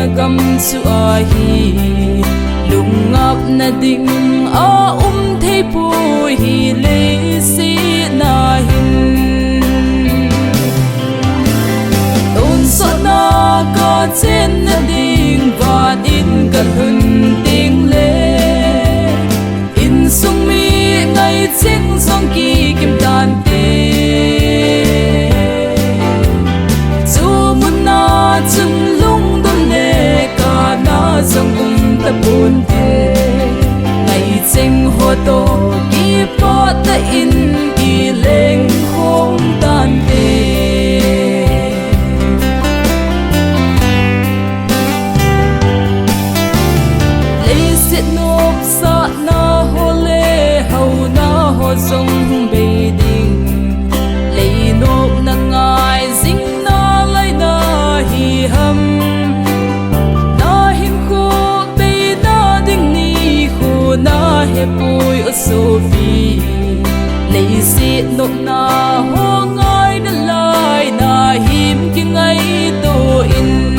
na gam su a hi lungap na ding a thei pu hi le si na hin ton so na ka chen na ding va din ka hun ting le in sung mi ngai ching song ki kim tan te chu mun na chung lung dun le ka na song ta bun te ngai ching ho to ki pa ta in ki leng khom tan te sông bê đình lấy nộp na ngài dính na lấy na hi hâm na hin khu bê na đinh ni khu na he bùi ở Sophie lấy xịt nộp na ho ngài đã lại na him ki ngay tô in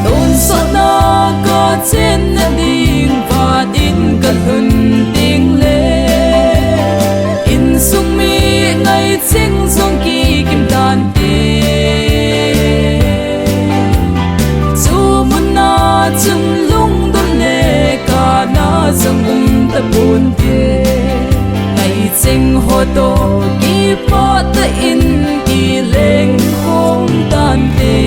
tôn so na ka chen na ding và din ka hun ting le in sung mi ngai ching song ki kim tan te chu mun na chung lung dun le ka na song ta bun te ngai ching ho to ki pa ta in ki leng khom tan te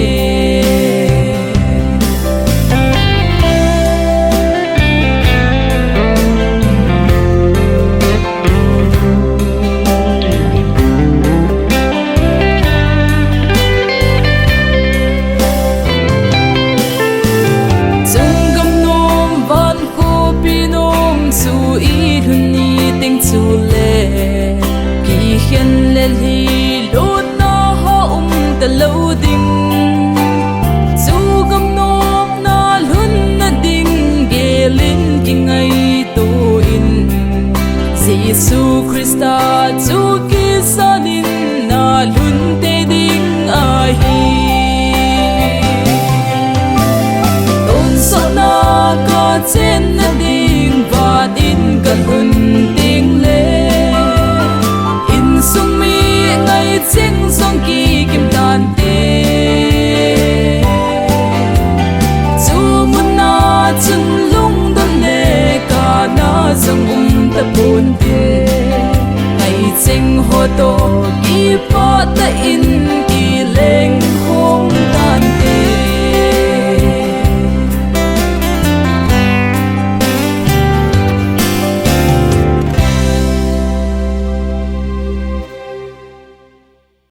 li lut na ho ta lo ding chu gam nom na lun na ding gelin ki ngai to in Jesu Christa chu ki sanin na lun te ding a hi ton so na ka chen na ding va din ka lun ting le sung mi ngai ching song ki kim tan te chu mun na chung lung dun le ka na song ta bun te ngai ching ho to ki pa ta in